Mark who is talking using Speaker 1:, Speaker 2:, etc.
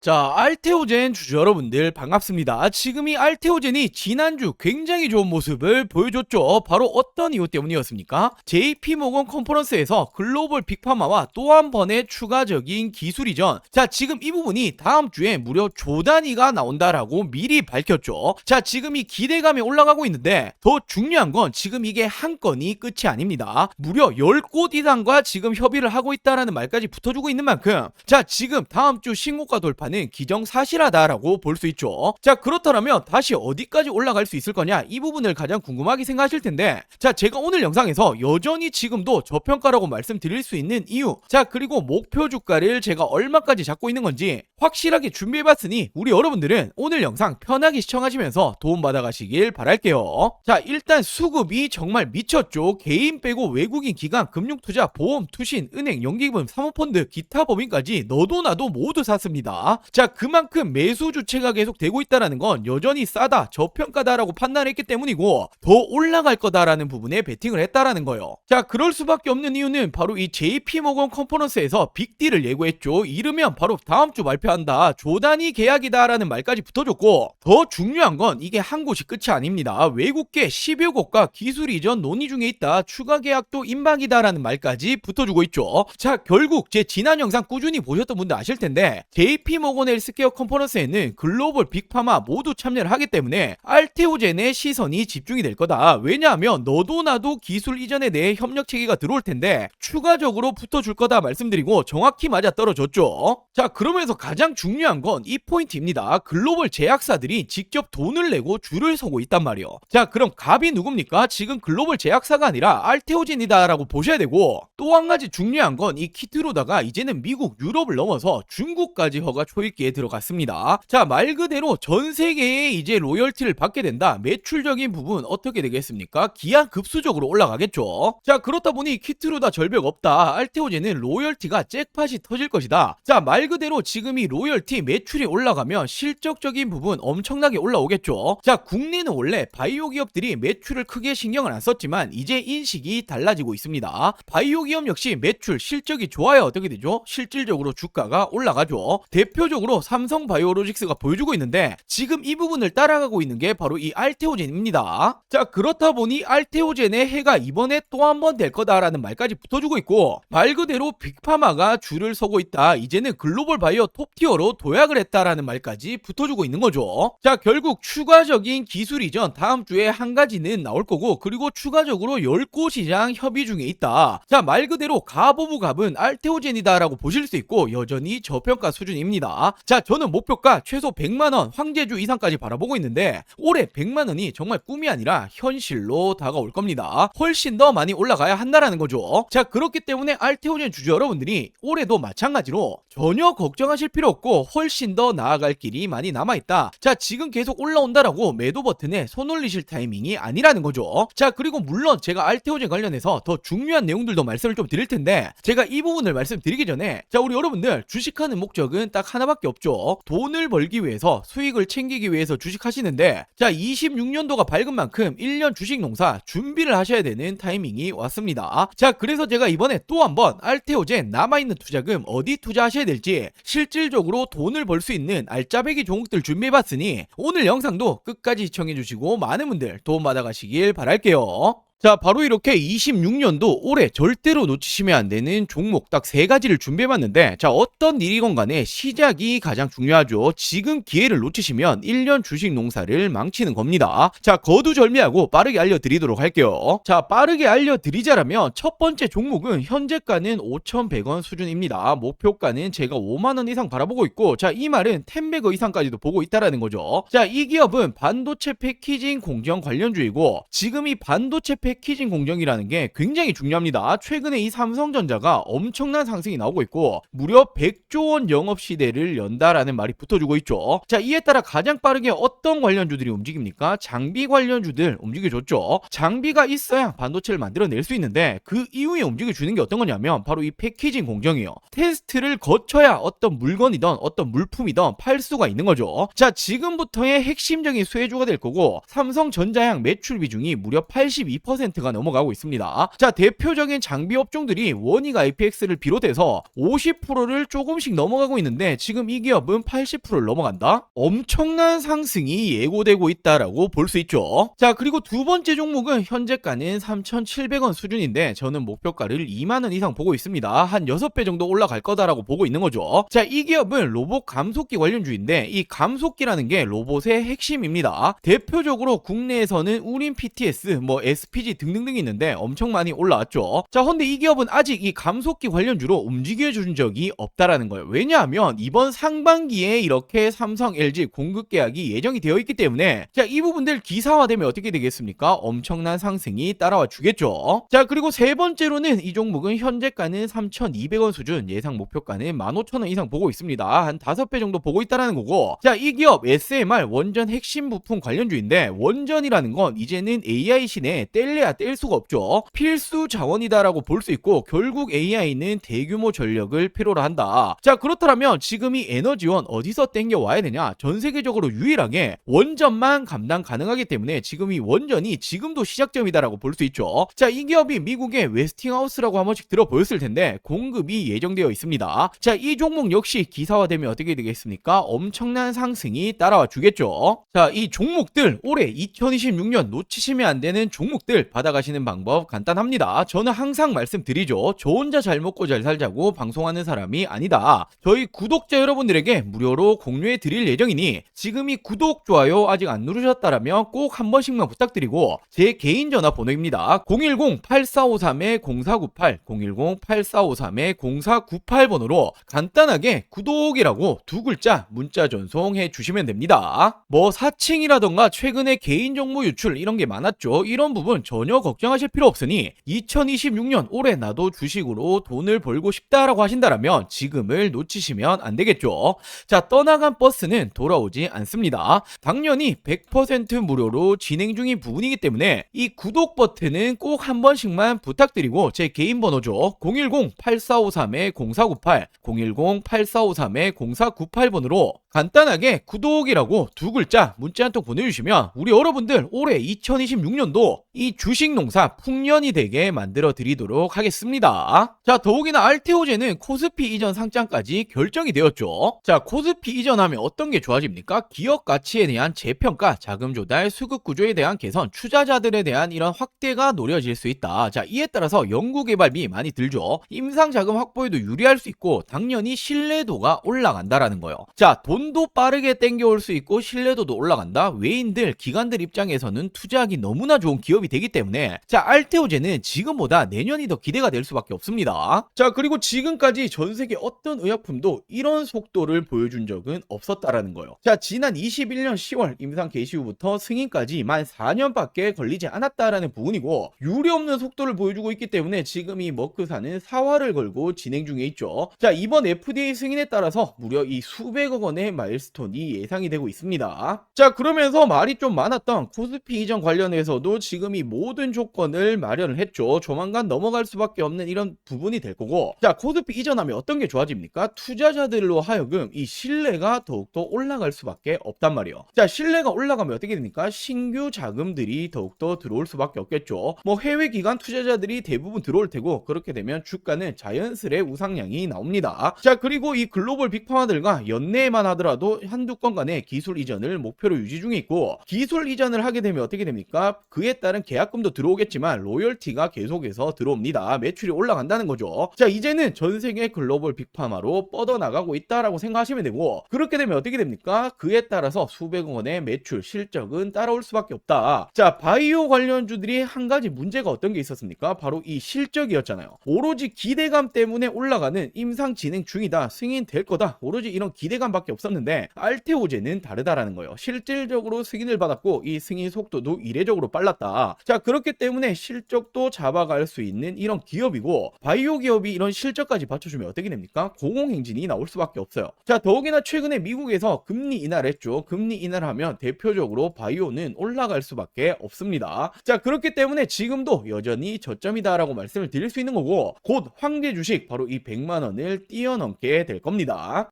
Speaker 1: 자, 알테오젠 주주 여러분들 반갑습니다. 지금 이 알테오젠이 지난주 굉장히 좋은 모습을 보여줬죠. 바로 어떤 이유 때문이었습니까? JP모건 컨퍼런스에서 글로벌 빅파마와 또 한 번의 추가적인 기술 이전. 자, 지금 이 부분이 다음 주에 무려 조 단위가 나온다라고 미리 밝혔죠. 자, 지금 이 기대감이 올라가고 있는데 더 중요한 건 지금 이게 한 건이 끝이 아닙니다. 무려 10곳 이상과 지금 협의를 하고 있다라는 말까지 붙어주고 있는 만큼, 자, 지금 다음 주 신고가 돌파는 기정사실하다라고 볼 수 있죠. 자, 그렇다면 다시 어디까지 올라갈 수 있을 거냐, 이 부분을 가장 궁금하게 생각하실 텐데, 자, 제가 오늘 영상에서 여전히 지금도 저평가라고 말씀드릴 수 있는 이유, 자, 그리고 목표 주가를 제가 얼마까지 잡고 있는 건지 확실하게 준비해봤으니 우리 여러분들은 오늘 영상 편하게 시청하시면서 도움받아 가시길 바랄게요. 자, 일단 수급이 정말 미쳤죠. 개인 빼고 외국인 기관, 금융투자, 보험, 투신, 은행, 연기금, 사모펀드, 기타 법인까지 너도 나도 모두 샀습니다. 자, 그만큼 매수 주체가 계속 되고 있다는 건 여전히 싸다, 저평가다라고 판단했기 때문이고, 더 올라갈 거다라는 부분에 베팅을 했다라는 거예요. 자, 그럴 수밖에 없는 이유는 바로 이 JP모건 컨퍼런스에서 빅딜을 예고했죠. 이르면 바로 다음 주 발표한다, 조 단위 계약이다라는 말까지 붙어줬고, 더 중요한 건 이게 한 곳이 끝이 아닙니다. 외국계 10여 곳과 기술 이전 논의 중에 있다, 추가 계약도 임박이다라는 말까지 붙어주고 있죠. 자, 결국 제 지난 영상 꾸준히 보셨던 분들 아실 텐데, JP모건 헬스케어 컨퍼런스에는 글로벌 빅파마 모두 참여를 하기 때문에 알테오젠의 시선이 집중이 될 거다. 왜냐하면 너도 나도 기술 이전에 대해 협력 체계가 들어올 텐데 추가적으로 붙어줄 거다 말씀드리고 정확히 맞아 떨어졌죠. 자, 그러면서 가장 중요한 건 이 포인트입니다. 글로벌 제약사들이 직접 돈을 내고 줄을 서고 있단 말이요. 자, 그럼 갑이 누굽니까? 지금 글로벌 제약사가 아니라 알테오젠이다 라고 보셔야 되고, 또 한 가지 중요한 건 이 키트로다가 이제는 미국, 유럽을 넘어서 중국까지 허가 초읽기에 들어갔습니다. 자, 말 그대로 전 세계에 이제 로열티를 받게 된다. 매출적인 부분 어떻게 되겠습니까? 기하급수적으로 올라가겠죠. 자, 그렇다 보니 키트로다 절벽 없다, 알테오젠은 로열티가 잭팟이 터질 것이다. 자, 말 그대로 지금 이 로열티 매출이 올라가면 실적적인 부분 엄청나게 올라오겠죠. 자, 국내는 원래 바이오 기업들이 매출을 크게 신경을 안 썼지만 이제 인식이 달라지고 있습니다. 바이오 기업 역시 매출, 실적이 좋아야 어떻게 되죠? 실질적으로 주가가 올라가죠. 대표적으로 삼성바이오로직스가 보여주고 있는데 지금 이 부분을 따라가고 있는 게 바로 이 알테오젠입니다. 자, 그렇다 보니 알테오젠의 해가 이번에 또 한 번 될 거다라는 말까지 붙어주고 있고, 말 그대로 빅파마가 줄을 서고 있다, 이제는 글로벌 바이오 톱티어로 도약을 했다라는 말까지 붙어주고 있는 거죠. 자, 결국 추가적인 기술 이전 다음 주에 한 가지는 나올 거고, 그리고 추가적으로 10곳 이상 협의 중에 있다. 자, 말 그대로 갑 오브 갑은 알테오젠이다라고 보실 수 있고 여전히 저평가 수준입니다. 자, 저는 목표가 최소 100만원 황제주 이상까지 바라보고 있는데 올해 100만원이 정말 꿈이 아니라 현실로 다가올 겁니다. 훨씬 더 많이 올라가야 한다라는 거죠. 자, 그렇기 때문에 알테오젠 주주 여러분들이 올해도 마찬가지로 전혀 걱정하실 필요 없고 훨씬 더 나아갈 길이 많이 남아있다. 자, 지금 계속 올라온다라고 매도 버튼에 손 올리실 타이밍이 아니라는 거죠. 자, 그리고 물론 제가 알테오젠 관련해서 더 중요한 내용들도 말씀을 좀 드릴 텐데, 제가 이 부분을 말씀드리기 전에, 자, 우리 여러분들 주식하는 목적은 딱 하나밖에 없죠. 돈을 벌기 위해서, 수익을 챙기기 위해서 주식하시는데, 자, 26년도가 밝은 만큼 1년 주식 농사 준비를 하셔야 되는 타이밍이 왔습니다. 자, 그래서 제가 이번에 또 한번 알테오젠 남아있는 투자금 어디 투자하셔야 될지 실질적으로 돈을 벌 수 있는 알짜배기 종목들 준비해봤으니 오늘 영상도 끝까지 시청해주시고 많은 분들 도움받아 가시길 바랄게요. 자, 바로 이렇게 26년도 올해 절대로 놓치시면 안 되는 종목 딱 3가지를 준비해봤는데, 자, 어떤 일이건 간에 시작이 가장 중요하죠. 지금 기회를 놓치시면 1년 주식 농사를 망치는 겁니다. 자, 거두절미하고 빠르게 알려드리도록 할게요. 자, 빠르게 알려드리자라면 첫 번째 종목은 현재가는 5,100원 수준입니다. 목표가는 제가 5만원 이상 바라보고 있고, 자, 이 말은 10배거 이상까지도 보고 있다라는 거죠. 자, 이 기업은 반도체 패키징 공정 관련주이고, 지금 이 반도체 패키징 공정이라는 게 굉장히 중요합니다. 최근에 이 삼성전자가 엄청난 상승이 나오고 있고 무려 100조 원 영업 시대를 연다라는 말이 붙어주고 있죠. 자, 이에 따라 가장 빠르게 어떤 관련주들이 움직입니까? 장비 관련주들 움직여줬죠. 장비가 있어야 반도체를 만들어낼 수 있는데 그 이후에 움직여주는 게 어떤 거냐면 바로 이 패키징 공정이요. 테스트를 거쳐야 어떤 물건이든 어떤 물품이든 팔 수가 있는 거죠. 자, 지금부터의 핵심적인 수혜주가 될 거고, 삼성전자향 매출 비중이 무려 82% 50%가 넘어가고 있습니다. 자, 대표적인 장비 업종들이 원익 IPX를 비롯해서 50%를 조금씩 넘어가고 있는데 지금 이 기업은 80%를 넘어간다? 엄청난 상승이 예고되고 있다라고 볼 수 있죠. 자, 그리고 두 번째 종목은 현재가는 3,700원 수준인데 저는 목표가를 2만원 이상 보고 있습니다. 한 6배 정도 올라갈 거다라고 보고 있는 거죠. 자, 이 기업은 로봇 감속기 관련주인데 이 감속기라는 게 로봇의 핵심입니다. 대표적으로 국내에서는 우린 PTS, SPG 등등등 있는데 엄청 많이 올라왔죠. 자, 근데 이 기업은 아직 이 감속기 관련주로 움직여준 적이 없다라는 거예요. 왜냐하면 이번 상반기에 이렇게 삼성, LG 공급 계약이 예정이 되어 있기 때문에 자, 이 부분들 기사화되면 어떻게 되겠습니까? 엄청난 상승이 따라와 주겠죠. 자, 그리고 세 번째로는 이 종목은 현재가는 3,200원 수준, 예상 목표가는 15,000원 이상 보고 있습니다. 한 5배 정도 보고 있다라는 거고, 자, 이 기업 SMR 원전 핵심 부품 관련주인데 원전이라는 건 이제는 AI 신에 뗄래야 뗄 수가 없죠. 필수 자원이다라고 볼 수 있고 결국 AI는 대규모 전력을 필요로 한다. 자, 그렇다면 지금 이 에너지원 어디서 땡겨 와야 되냐? 전 세계적으로 유일하게 원전만 감당 가능하기 때문에 지금 이 원전이 지금도 시작점이다라고 볼 수 있죠. 자, 이 기업이 미국의 웨스팅하우스라고 한 번씩 들어보였을 텐데 공급이 예정되어 있습니다. 자, 이 종목 역시 기사화되면 어떻게 되겠습니까? 엄청난 상승이 따라와 주겠죠. 자, 이 종목들 올해 2026년 놓치시면 안 되는 종목들 받아가시는 방법 간단합니다. 저는 항상 말씀드리죠. 저 혼자 잘 먹고 잘 살자고 방송하는 사람이 아니다. 저희 구독자 여러분들에게 무료로 공유해 드릴 예정이니 지금 이 구독, 좋아요 아직 안 누르셨다라면 꼭 한 번씩만 부탁드리고 제 개인 전화번호입니다. 010-8453-0498 010-8453-0498번호로 간단하게 구독이라고 두 글자 문자 전송해 주시면 됩니다. 사칭이라던가 최근에 개인정보 유출 이런 게 많았죠. 이런 부분 전혀 걱정하실 필요 없으니 2026년 올해 나도 주식으로 돈을 벌고 싶다라고 하신다라면 지금을 놓치시면 안 되겠죠. 자, 떠나간 버스는 돌아오지 않습니다. 당연히 100% 무료로 진행 중인 부분이기 때문에 이 구독 버튼은 꼭 한 번씩만 부탁드리고 제 개인 번호죠. 010-8453-0498 010-8453-0498번으로 간단하게 구독이라고 두 글자 문자 한 통 보내주시면 우리 여러분들 올해 2026년도 이 주식 농사 풍년이 되게 만들어 드리도록 하겠습니다. 자, 더욱이나 알테오제는 코스피 이전 상장까지 결정이 되었죠. 자, 코스피 이전하면 어떤 게 좋아집니까? 기업 가치에 대한 재평가, 자금 조달, 수급 구조에 대한 개선, 투자자들에 대한 이런 확대가 노려질 수 있다. 자, 이에 따라서 연구개발비 많이 들죠. 임상 자금 확보에도 유리할 수 있고 당연히 신뢰도가 올라간다라는 거예요. 자, 돈도 빠르게 땡겨올 수 있고 신뢰도도 올라간다. 외인들, 기관들 입장에서는 투자하기 너무나 좋은 기업이 되기 때문에 자, 알테오제는 지금보다 내년이 더 기대가 될 수밖에 없습니다. 자, 그리고 지금까지 전 세계 어떤 의약품도 이런 속도를 보여준 적은 없었다라는 거예요. 자, 지난 21년 10월 임상 개시 후부터 승인까지 만 4년밖에 걸리지 않았다라는 부분이고 유례없는 속도를 보여주고 있기 때문에 지금 이 머크사는 사활을 걸고 진행 중에 있죠. 자, 이번 FDA 승인에 따라서 무려 이 수백억 원의 마일스톤이 예상이 되고 있습니다. 자, 그러면서 말이 좀 많았던 코스피 이전 관련해서도 지금 이 모든 조건을 마련을 했죠. 조만간 넘어갈 수밖에 없는 이런 부분이 될 거고, 자, 코스피 이전하면 어떤 게 좋아집니까? 투자자들로 하여금 이 신뢰가 더욱더 올라갈 수밖에 없단 말이에요. 자, 신뢰가 올라가면 어떻게 됩니까? 신규 자금들이 더욱더 들어올 수밖에 없겠죠. 해외 기관 투자자들이 대부분 들어올 테고 그렇게 되면 주가는 자연스레 우상향이 나옵니다. 자, 그리고 이 글로벌 빅파마들과 연내에만 하더라도 한두 건 간의 기술 이전을 목표로 유지 중에 있고, 기술 이전을 하게 되면 어떻게 됩니까? 그에 따른 계약금도 들어오겠지만 로열티가 계속해서 들어옵니다. 매출이 올라간다는 거죠. 자, 이제는 전 세계 글로벌 빅파마로 뻗어나가고 있다라고 생각하시면 되고, 그렇게 되면 어떻게 됩니까? 그에 따라서 수백억 원의 매출, 실적은 따라올 수밖에 없다. 자, 바이오 관련주들이 한 가지 문제가 어떤 게 있었습니까? 바로 이 실적이었잖아요. 오로지 기대감 때문에 올라가는 임상 진행 중이다, 승인될 거다, 오로지 이런 기대감밖에 없었는데 알테오제는 다르다라는 거예요. 실질적으로 승인을 받았고 이 승인 속도도 이례적으로 빨랐다. 자, 그렇기 때문에 실적도 잡아갈 수 있는 이런 기업이고, 바이오 기업이 이런 실적까지 받쳐주면 어떻게 됩니까? 공공행진이 나올 수밖에 없어요. 자, 더욱이나 최근에 미국에서 금리 인하했죠. 금리 인하하면 대표적으로 바이오는 올라갈 수밖에 없습니다. 자, 그렇기 때문에 지금도 여전히 저점이다라고 말씀을 드릴 수 있는 거고, 곧 황제 주식 바로 이 100만 원을 뛰어넘게 될 겁니다.